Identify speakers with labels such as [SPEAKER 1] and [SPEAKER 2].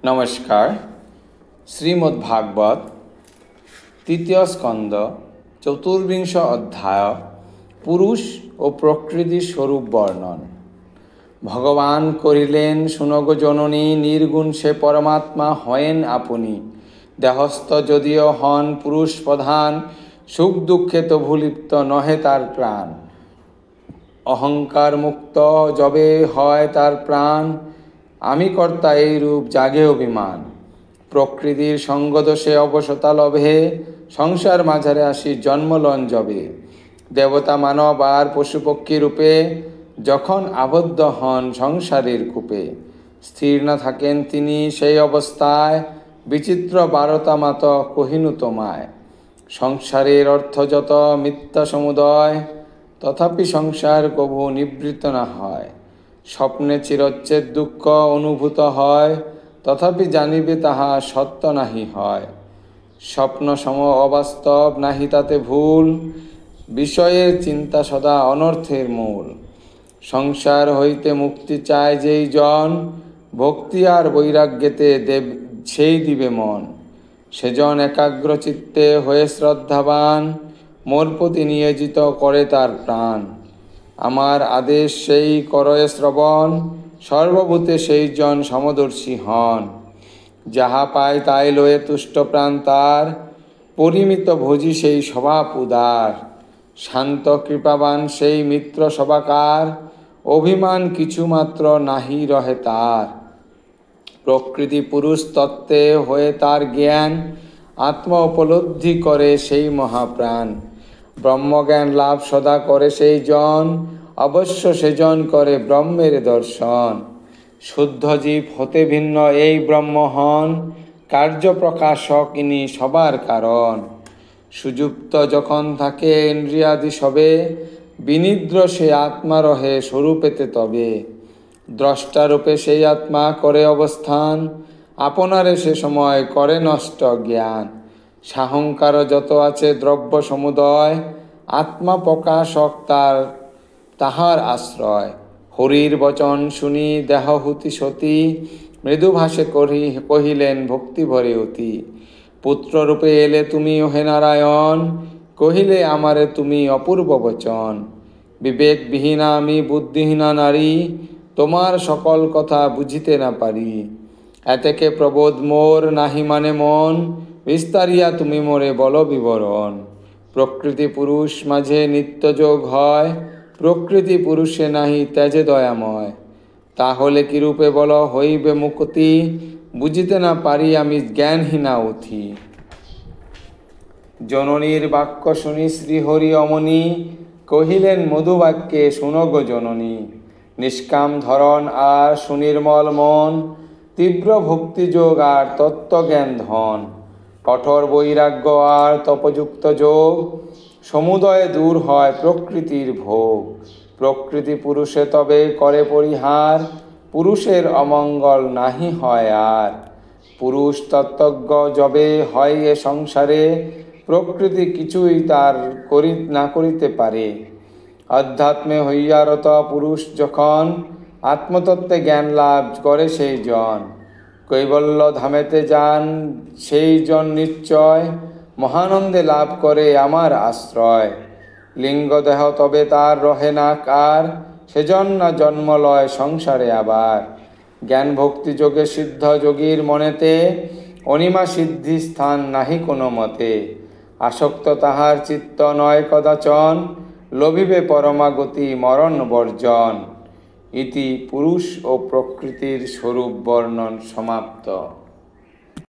[SPEAKER 1] নমস্কার। শ্রীমদ্ভাগবত তৃতীয় স্কন্ধ চতুর্বিংশ অধ্যায় পুরুষ ও প্রকৃতির স্বরূপ বর্ণন। ভগবান করিলেন, শুনগ জননী, নির্গুণ সে পরমাত্মা হয়েন আপনি। দেহস্থ যদিও হন পুরুষ প্রধান, সুখ দুঃখে তবু লিপ্ত নহে তার প্রাণ। অহংকার মুক্ত যবে হয় তার প্রাণ, আমি কর্তা এই রূপ জাগে অভিমান। প্রকৃতির সঙ্গদোষে অবসতা লভে, সংসার মাঝারে আসি জন্মলন যবে। দেবতা মানব আর পশুপক্ষী রূপে, যখন আবদ্ধ হন সংসারের কূপে। স্থির না থাকেন তিনি সেই অবস্থায়, বিচিত্র বারতামাত কহিনু তোমায়। সংসারের অর্থ যত মিথ্যা সমুদয়, তথাপি সংসার কভু নিবৃত্ত না হয়। স্বপ্নে চিরচ্ছেদ দুঃখ অনুভূত হয়, তথাপি জানিবে তাহা সত্য নাহি হয়। স্বপ্ন সম অবাস্তব নাহি তাতে ভুল, বিষয়ের চিন্তা সদা অনর্থের মূল। সংসার হইতে মুক্তি চায় যেই জন, ভক্তি আর বৈরাগ্যেতে সেই দিবে মন। সেজন একাগ্র চিত্তে হয়ে শ্রদ্ধাবান, মোর প্রতি নিয়োজিত করে তার প্রাণ। আমার আদেশ সেই করয়ে শ্রবণ, সর্বভূতে সেই জন সমদর্শী হন। যাহা পায় তাই লয়ে তুষ্ট প্রাণ তার, পরিমিত ভোজি সেই স্বভাব উদার। শান্ত কৃপাবান সেই মিত্র সবাকার, অভিমান কিছুমাত্র নাহি রহে তার। প্রকৃতি পুরুষ তত্ত্বে হয়ে তার জ্ঞান, আত্মা উপলব্ধি করে সেই মহাপ্রাণ। ব্রহ্মজ্ঞান লাভ সদা করে সেই জন, অবশ্য সেজন করে ব্রহ্মের দর্শন। শুদ্ধ জীব হতে ভিন্ন এই ব্রহ্ম হন, কার্য প্রকাশক ইনি সবার কারণ। সুযুক্ত যখন থাকে ইন্দ্রিয়াদি সবে, বিনিদ্র সে আত্মা রহে স্বরূপেতে তবে। দ্রষ্টারূপে সেই আত্মা করে অবস্থান, আপনারে সে সময় করে নষ্ট জ্ঞান। সাহংকার যত আছে দ্রব্য সমুদয়, আত্মা প্রকাশক তাহার আশ্রয়। হরির বচন শুনি দেহহুতি সতী, মৃদুভাষে কহিলেন ভক্তি ভরে অতি। পুত্ররূপে এলে তুমি ওহে নারায়ণ, কহিলে আমারে তুমি অপূর্ব বচন। বিবেকবিহীনা আমি বুদ্ধিহীনা নারী, তোমার সকল কথা বুঝিতে না পারি। এতেকে প্রবোধ মোর নাহি মানে মন, বিস্তারিয়া তুমি মোরে বল বিবরণ। প্রকৃতি পুরুষ মাঝে নিত্যযোগ হয়, প্রকৃতি পুরুষে নাহি ত্যাজে দয়াময়। তাহলে কিরূপে বল হইবে মুক্তি, বুঝিতে না পারি আমি জ্ঞানহীনা অথি। জননীর বাক্য শুনি শ্রীহরি অমনি, কহিলেন মধুবাক্যে শুনগ জননী। নিষ্কাম ধরন আর সুনির্মল মন, তীব্র ভক্তিযোগ আর তত্ত্বজ্ঞান ধন। কঠোর বৈরাগ্য আর তপযুক্ত যোগ, সমুদয়ে দূর হয় প্রকৃতির ভোগ। প্রকৃতি পুরুষে তবে করে পরিহার, পুরুষের অমঙ্গল নাহি হয় আর। পুরুষ তত্ত্বজ্ঞ যবে হয় এ সংসারে, প্রকৃতি কিছুই তার না করিতে পারে। অধ্যাত্মে হইয়া রত পুরুষ যখন, আত্মতত্ত্বে জ্ঞান লাভ করে সেই জন। কৈবল্য ধামেতে যান সেই জন নিশ্চয়, মহানন্দে লাভ করে আমার আশ্রয়। লিঙ্গ দেহ তবে তার রহে না কার, সেজন না জন্ম লয় সংসারে আবার। জ্ঞান ভক্তি যোগে সিদ্ধ যোগীর মনেতে, অনিমা সিদ্ধি স্থান নাহি কোনো মতে। আসক্ত তাহার চিত্ত নয় কদাচন, লভিবে পরমাগতি মরণ বর্জন। ইতি পুরুষ ও প্রকৃতির স্বরূপ বর্ণন সমাপ্ত।